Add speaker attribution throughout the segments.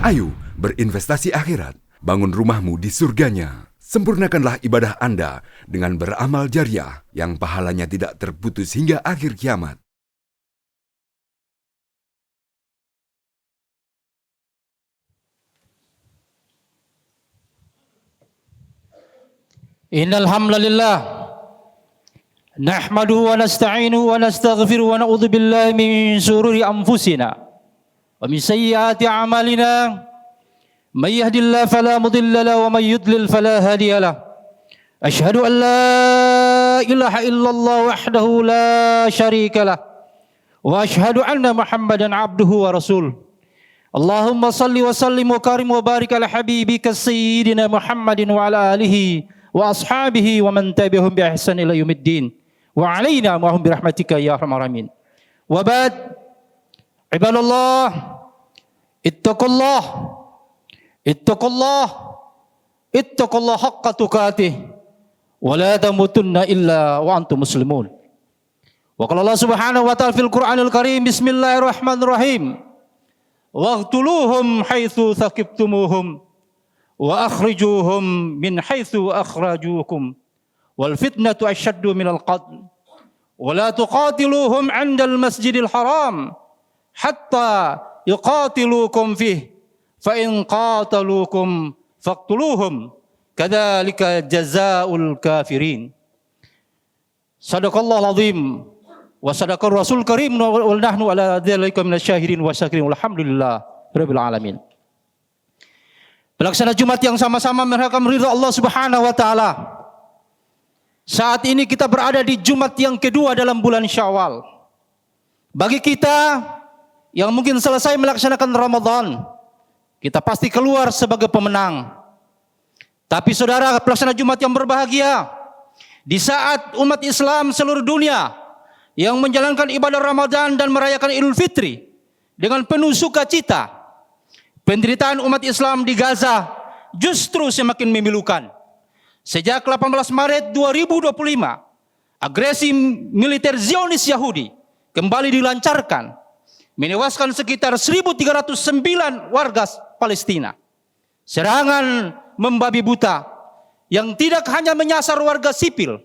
Speaker 1: Ayo berinvestasi akhirat, bangun rumahmu di surganya. Sempurnakanlah ibadah Anda dengan beramal jariah yang pahalanya tidak terputus hingga akhir kiamat.
Speaker 2: Innal hamdalillah nahmaduhu wa nasta'inuhu wa nastaghfiruhu wa na'udzu billahi min shururi anfusina wa min sayyiati a'malina may yahdihillahu fala mudilla lahu wa may yudlil fala hadiya lahu. Asyhadu an la ilaha illallah wahdahu la syarika lah wa asyhadu anna Muhammadan abduhu wa rasul. Allahumma salli wa sallim wa karim wa barik ala habibika sayyidina Muhammadin wa ala alihi wa ashabihi wa man tabi'ahum bi ihsan ila yaumiddin wa alaina wa hum bi rahmatika ya arhamar rahimin. Wa ba'd, ibadallah, ittaqullah haqqa tuqatih wa la tamutunna illa wa antum muslimun. Wa qala Allah subhanahu wa ta'ala fil Qur'anil Karim, bismillahirrahmanirrahim, waqtuluhum haitsu thaqibtumuhum wa akhrijuhum min haitsu akhrajukum wal fitnatu asyaddu minal qatl wa la tuqatiluhum 'indal masjidil haram hatta yuqatilukum fihi fa in qataluukum faqtuluhum kadzalika jazaa'ul kafirin. Sadaqallahul azim wa sadaqar rasul karim wa nahnu ala dzalika minasyahidin wa syakirin walhamdulillah rabbil alamin. Pelaksana Jumat yang sama-sama mengharapkan ridha Allah Subhanahu wa taala. Saat ini kita berada di Jumat yang kedua dalam bulan Syawal. Bagi kita yang mungkin selesai melaksanakan Ramadan, kita pasti keluar sebagai pemenang. Tapi saudara pelaksana Jumat yang berbahagia, di saat umat Islam seluruh dunia yang menjalankan ibadah Ramadan dan merayakan Idul Fitri dengan penuh sukacita, penderitaan umat Islam di Gaza justru semakin memilukan. Sejak 18 Maret 2025, agresi militer Zionis Yahudi kembali dilancarkan, menewaskan sekitar 1.309 warga Palestina. Serangan membabi buta yang tidak hanya menyasar warga sipil,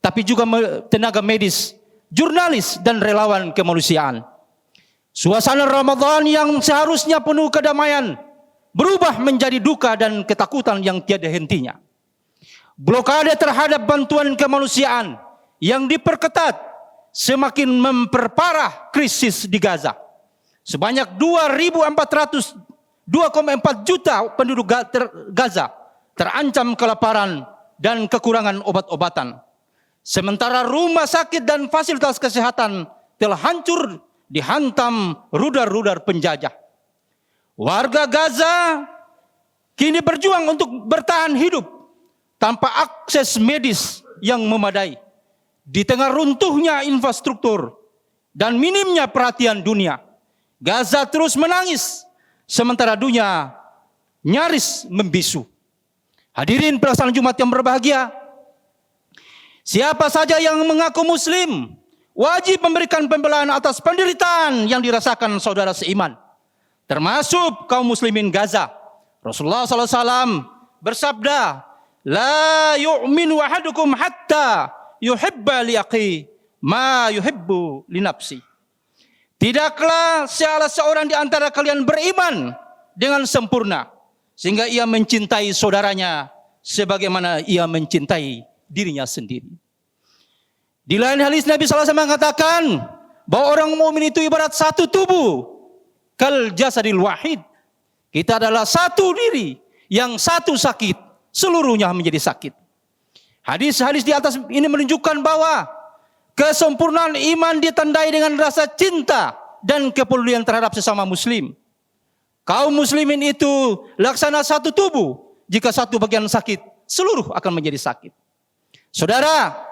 Speaker 2: tapi juga tenaga medis, jurnalis, dan relawan kemanusiaan. Suasana Ramadan yang seharusnya penuh kedamaian berubah menjadi duka dan ketakutan yang tiada hentinya. Blokade terhadap bantuan kemanusiaan yang diperketat semakin memperparah krisis di Gaza. Sebanyak 2,4 juta penduduk Gaza terancam kelaparan dan kekurangan obat-obatan. Sementara rumah sakit dan fasilitas kesehatan telah hancur dihantam rudal-rudal penjajah. Warga Gaza kini berjuang untuk bertahan hidup tanpa akses medis yang memadai. Di tengah runtuhnya infrastruktur dan minimnya perhatian dunia, Gaza terus menangis sementara dunia nyaris membisu. Hadirin pelaksana Jumat yang berbahagia, siapa saja yang mengaku muslim wajib memberikan pembelaan atas penderitaan yang dirasakan saudara seiman, termasuk kaum muslimin Gaza. Rasulullah SAW bersabda, la yu'minu ahadukum hatta yuhibba li akhi ma yuhibbu li nafsi. Tidaklah salah seorang di antara kalian beriman dengan sempurna sehingga ia mencintai saudaranya sebagaimana ia mencintai dirinya sendiri. Di lain hadis Nabi SAW mengatakan bahwa orang mukmin itu ibarat satu tubuh, kal jasadil wahid. Kita adalah satu diri, yang satu sakit, seluruhnya menjadi sakit. Hadis-hadis di atas ini menunjukkan bahwa kesempurnaan iman ditandai dengan rasa cinta dan kepedulian terhadap sesama muslim. Kaum muslimin itu laksana satu tubuh. Jika satu bagian sakit, seluruh akan menjadi sakit. Saudara,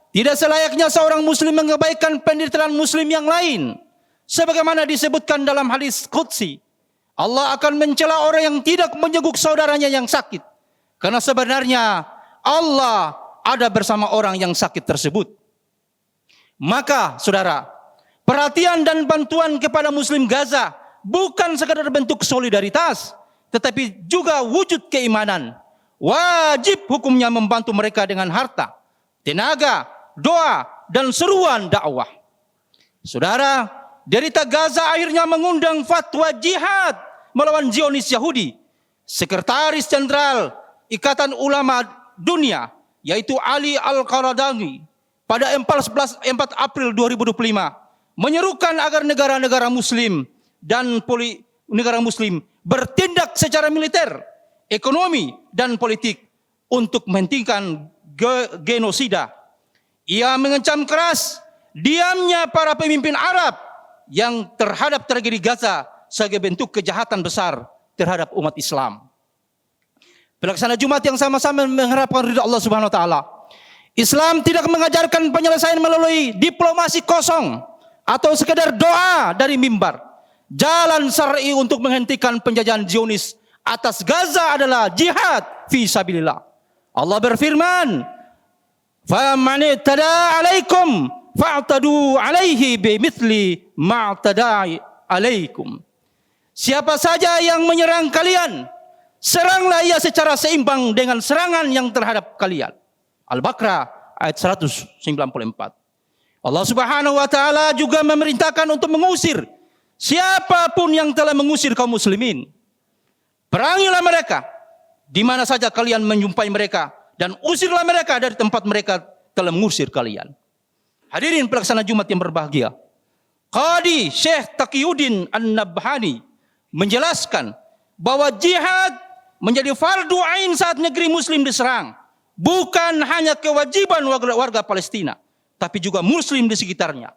Speaker 2: tidak selayaknya seorang muslim mengabaikan penderitaan muslim yang lain. Sebagaimana disebutkan dalam hadis qudsi, Allah akan mencela orang yang tidak menjenguk saudaranya yang sakit. Karena sebenarnya Allah ada bersama orang yang sakit tersebut. Maka saudara, perhatian dan bantuan kepada muslim Gaza bukan sekadar bentuk solidaritas, tetapi juga wujud keimanan. Wajib hukumnya membantu mereka dengan harta, tenaga, doa, dan seruan dakwah. Saudara, derita Gaza akhirnya mengundang fatwa jihad melawan Zionis Yahudi. Sekretaris Jenderal Ikatan Ulama Dunia, yaitu Ali Al-Qaradani, pada 4 April 2025 menyerukan agar negara-negara Muslim dan negara Muslim bertindak secara militer, ekonomi, dan politik untuk menghentikan genosida. Ia mengancam keras diamnya para pemimpin Arab yang terhadap tragedi Gaza sebagai bentuk kejahatan besar terhadap umat Islam. Pelaksana Jumat yang sama-sama mengharapkan ridha Allah Subhanahu wa taala. Islam tidak mengajarkan penyelesaian melalui diplomasi kosong atau sekedar doa dari mimbar. Jalan syar'i untuk menghentikan penjajahan Zionis atas Gaza adalah jihad fi sabilillah. Allah berfirman, "Faman tada 'alaikum fa'tadu 'alaihi bimithli ma tada 'alaikum." Siapa saja yang menyerang kalian, seranglah ia secara seimbang dengan serangan yang terhadap kalian. Al-Baqarah ayat 194. Allah Subhanahu wa taala juga memerintahkan untuk mengusir siapapun yang telah mengusir kaum muslimin. Perangilah mereka di mana saja kalian menjumpai mereka dan usirlah mereka dari tempat mereka telah mengusir kalian. Hadirin pelaksana Jumat yang berbahagia. Qadi Syekh Taqiyuddin An-Nabhani menjelaskan bahwa jihad menjadi fardu ain saat negeri muslim diserang. Bukan hanya kewajiban warga Palestina, tapi juga muslim di sekitarnya.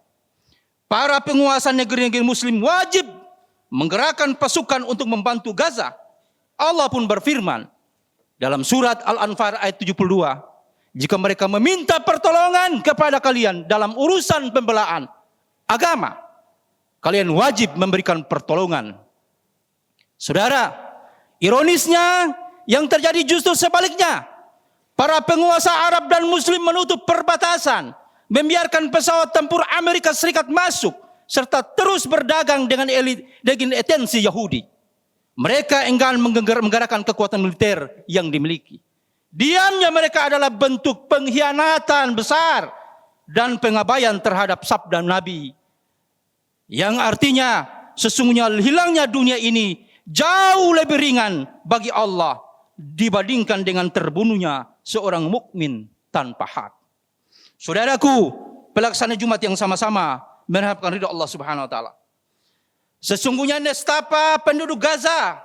Speaker 2: Para penguasa negeri-negeri muslim wajib menggerakkan pasukan untuk membantu Gaza. Allah pun berfirman dalam surat Al-Anfal ayat 72, jika mereka meminta pertolongan kepada kalian dalam urusan pembelaan agama, kalian wajib memberikan pertolongan. Saudara, ironisnya yang terjadi justru sebaliknya. Para penguasa Arab dan Muslim menutup perbatasan, membiarkan pesawat tempur Amerika Serikat masuk, serta terus berdagang dengan etensi Yahudi. Mereka enggan menggerakkan kekuatan militer yang dimiliki. Diamnya mereka adalah bentuk pengkhianatan besar dan pengabaian terhadap sabda Nabi. Yang artinya sesungguhnya hilangnya dunia ini jauh lebih ringan bagi Allah dibandingkan dengan terbunuhnya seorang mukmin tanpa hak. Saudaraku, pelaksana Jumat yang sama-sama mengharapkan ridha Allah Subhanahu wa taala. Sesungguhnya nestapa penduduk Gaza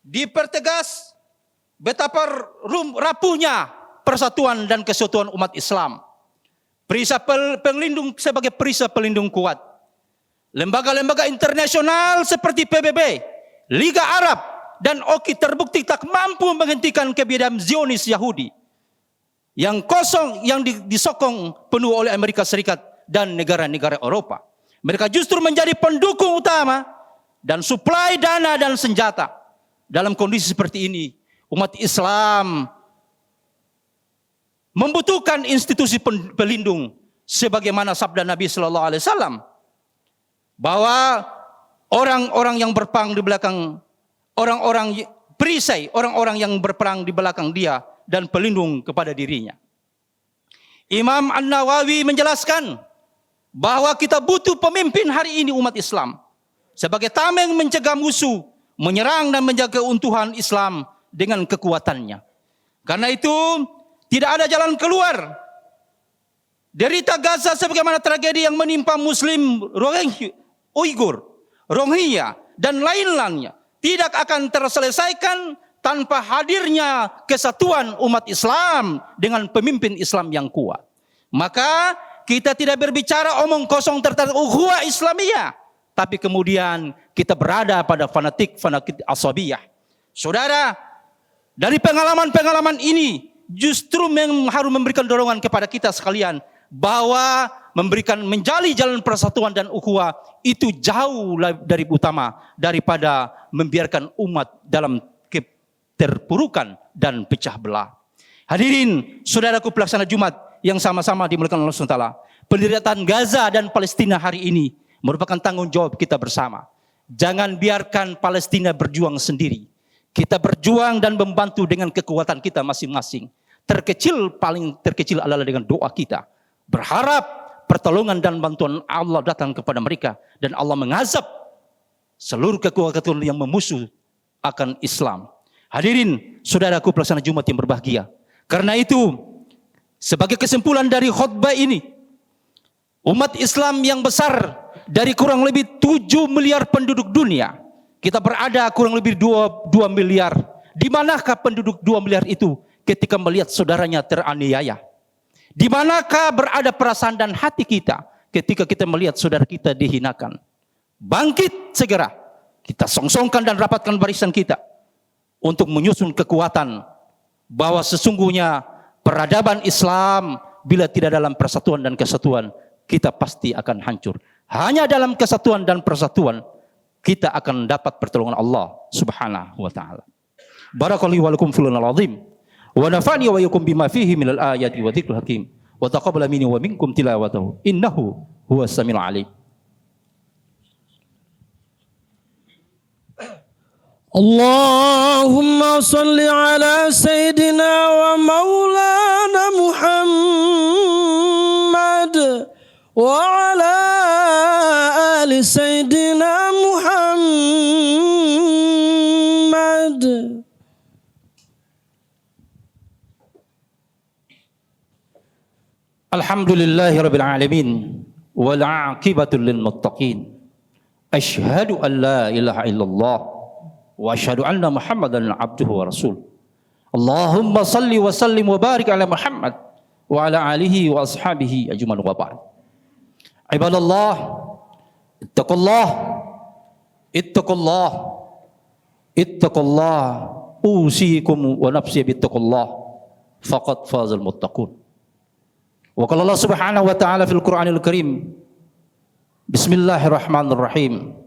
Speaker 2: dipertegas betapa rapuhnya persatuan dan kesatuan umat Islam. Perisai pelindung sebagai perisai pelindung kuat. Lembaga-lembaga internasional seperti PBB, Liga Arab, dan OKI terbukti tak mampu menghentikan kebiadaban Zionis Yahudi yang disokong penuh oleh Amerika Serikat dan negara-negara Eropa. Mereka justru menjadi pendukung utama dan suplai dana dan senjata. Dalam kondisi seperti ini, umat Islam membutuhkan institusi pelindung sebagaimana sabda Nabi sallallahu alaihi wasallam bahwa orang-orang yang berperang di belakang orang-orang perisai, orang-orang yang berperang di belakang dia dan pelindung kepada dirinya. Imam An-Nawawi menjelaskan bahwa kita butuh pemimpin hari ini umat Islam sebagai tameng mencegah musuh menyerang dan menjaga keutuhan Islam dengan kekuatannya. Karena itu tidak ada jalan keluar. Derita Gaza sebagaimana tragedi yang menimpa Muslim Uighur, Rohingya, dan lain-lainnya tidak akan terselesaikan tanpa hadirnya kesatuan umat Islam dengan pemimpin Islam yang kuat. Maka kita tidak berbicara omong kosong tentang ukhuwah Islamiyah, tapi kemudian kita berada pada fanatik asabiyah. Saudara, dari pengalaman-pengalaman ini justru harus memberikan dorongan kepada kita sekalian bahwa menjali jalan persatuan dan ukhuwah itu jauh dari utama daripada membiarkan umat dalam keterpurukan dan pecah belah. Hadirin, saudaraku pelaksana Jumat yang sama-sama dimuliakan Allah SWT. Penderitaan Gaza dan Palestina hari ini merupakan tanggung jawab kita bersama. Jangan biarkan Palestina berjuang sendiri. Kita berjuang dan membantu dengan kekuatan kita masing-masing. Paling terkecil adalah dengan doa kita. Berharap pertolongan dan bantuan Allah datang kepada mereka. Dan Allah mengazab seluruh kekuatan yang memusuh akan Islam. Hadirin, saudaraku pelaksana Jumat yang berbahagia. Karena itu, sebagai kesimpulan dari khutbah ini, umat Islam yang besar dari kurang lebih 7 miliar penduduk dunia, kita berada kurang lebih 2 miliar. Di manakah penduduk 2 miliar itu ketika melihat saudaranya teraniaya? Di manakah berada perasaan dan hati kita ketika kita melihat saudara kita dihinakan? Bangkit segera. Kita songsongkan dan rapatkan barisan kita untuk menyusun kekuatan bahwa sesungguhnya peradaban Islam bila tidak dalam persatuan dan kesatuan, kita pasti akan hancur. Hanya dalam kesatuan dan persatuan kita akan dapat pertolongan Allah Subhanahu wa taala. Barakallahu wa lakum fil azim wa nafa'ni wa iyyakum bima fihi minal ayati wa dzikril hakim wa taqabbal minni wa minkum tilawatahu innahu huwas samiul alim.
Speaker 3: Allahumma salli ala sayyidina wa maulana Muhammad wa ala ali sayyidina Muhammad.
Speaker 2: Alhamdulillahi rabbil alamin wal aqibatu lil muttaqin. Asyhadu an la ilaha illallah wa asyhadu anna Muhammadan abduhu wa rasul. Allahumma salli wa sallim wa barik ala Muhammad wa ala alihi wa ashabihi ajmain wa ba'd. Ibadallah, ittaqullah, ittaqullah, ittaqullah, usikum wa nafsi bittaqullah, faqad fazal muttaqun. Wa qala Allah subhanahu wa ta'ala fil Qur'anil Karim, Bismillahirrahmanirrahim.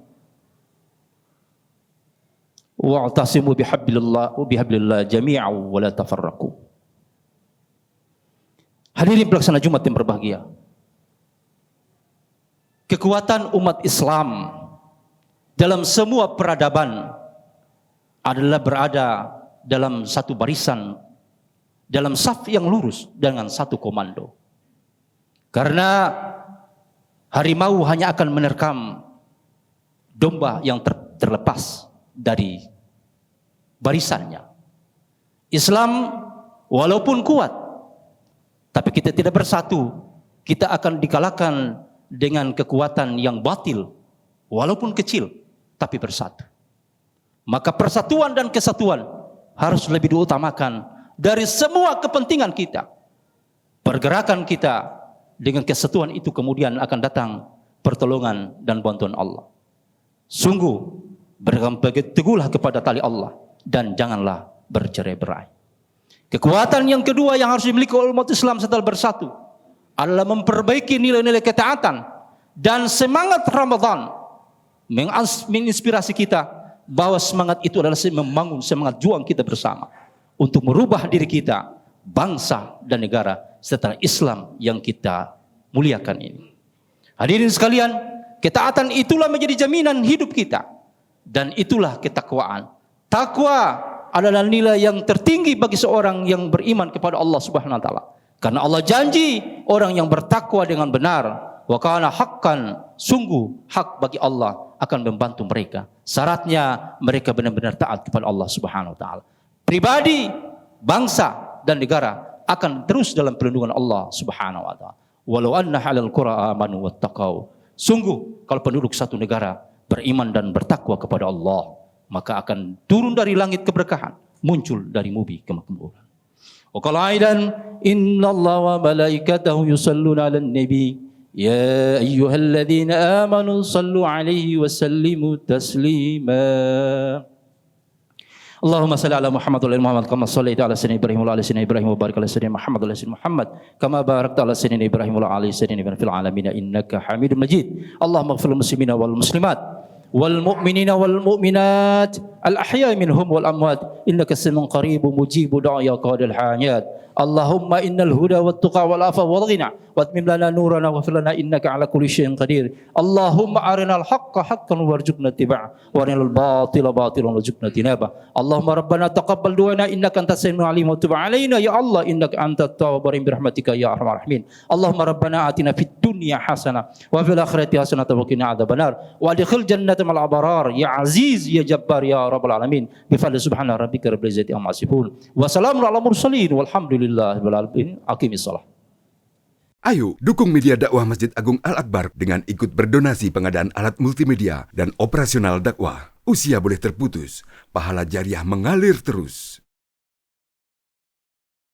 Speaker 2: Wa'tasimu bihablillah jami'an wa la tafarraqu. Hadirin pelaksana Jumat yang berbahagia. Kekuatan umat Islam dalam semua peradaban adalah berada dalam satu barisan, dalam saf yang lurus dengan satu komando. Karena harimau hanya akan menerkam domba yang terlepas dari barisannya. Islam walaupun kuat, tapi kita tidak bersatu, kita akan dikalahkan dengan kekuatan yang batil, walaupun kecil, tapi bersatu. Maka persatuan dan kesatuan harus lebih diutamakan dari semua kepentingan kita. Pergerakan kita dengan kesatuan itu kemudian akan datang pertolongan dan bantuan Allah. Sungguh berpegang teguhlah kepada tali Allah dan janganlah bercerai-berai. Kekuatan yang kedua yang harus dimiliki oleh umat Islam setelah bersatu adalah memperbaiki nilai-nilai ketaatan dan semangat Ramadan menginspirasi kita bahwa semangat itu adalah membangun semangat juang kita bersama untuk merubah diri kita, bangsa dan negara setelah Islam yang kita muliakan ini. Hadirin sekalian, ketaatan itulah menjadi jaminan hidup kita. Dan itulah ketakwaan. Takwa adalah nilai yang tertinggi bagi seorang yang beriman kepada Allah Subhanahu wa taala. Karena Allah janji orang yang bertakwa dengan benar, wa kana haqqan, sungguh hak bagi Allah akan membantu mereka. Syaratnya mereka benar-benar taat kepada Allah Subhanahu wa taala. Pribadi, bangsa dan negara akan terus dalam perlindungan Allah Subhanahu wa taala. Walau anna halal qura amanu wattaqau. Sungguh kalau penduduk satu negara beriman dan bertakwa kepada Allah, maka akan turun dari langit keberkahan, muncul dari bumi kemakmuran. Wa qala aidan innallaha wa malaikatahu yusalluna 'alan nabi ya ayyuhalladzina amanu sallu 'alaihi wa sallimu taslima. Allahumma salli ala Muhammad wa ala Muhammad kama shallaita ala sayyidina Ibrahim wa ala sayyidina Ibrahim wa barik ala sayyidina Muhammad wa ala sayyidina Muhammad kama barakta ala sayyidina Ibrahim wa ala sayyidina Ibrahim fil alamin innaka Hamidum Majid. Allahumma ighfir lil muslimina wal muslimat wal mu'minina wal mu'minat al ahya'i minhum wal amwat innaka samiun qaribun mujibud du'a ya qadil hajat. Allahumma innal huda wat tuqa wal afa wal ghina wa واتمم لنا نورنا واغفر لنا إنك على كل شيء قدير اللهم أرنا الحق حقا وارزقنا اتباعه وأرنا الباطل باطلا وارزقنا اجتنابه اللهم ربنا تقبل دعانا إنك أنت السميع العليم وتب علينا يا الله إنك أنت التواب الرحيم برحمتك يا أرحم الراحمين اللهم ربنا آتنا في الدنيا حسنة وفي الآخرة حسنة وقنا عذاب النار وادخل جنة مع الأبرار يا عزيز يا جبار يا رب العالمين بفضل سبحان ربك رب العزة عما يصفون وسلام على المرسلين والحمد لله رب العالمين أقم الصلاة.
Speaker 1: Ayo dukung media dakwah Masjid Agung Al-Akbar dengan ikut berdonasi pengadaan alat multimedia dan operasional dakwah. Usia boleh terputus, pahala jariah mengalir terus.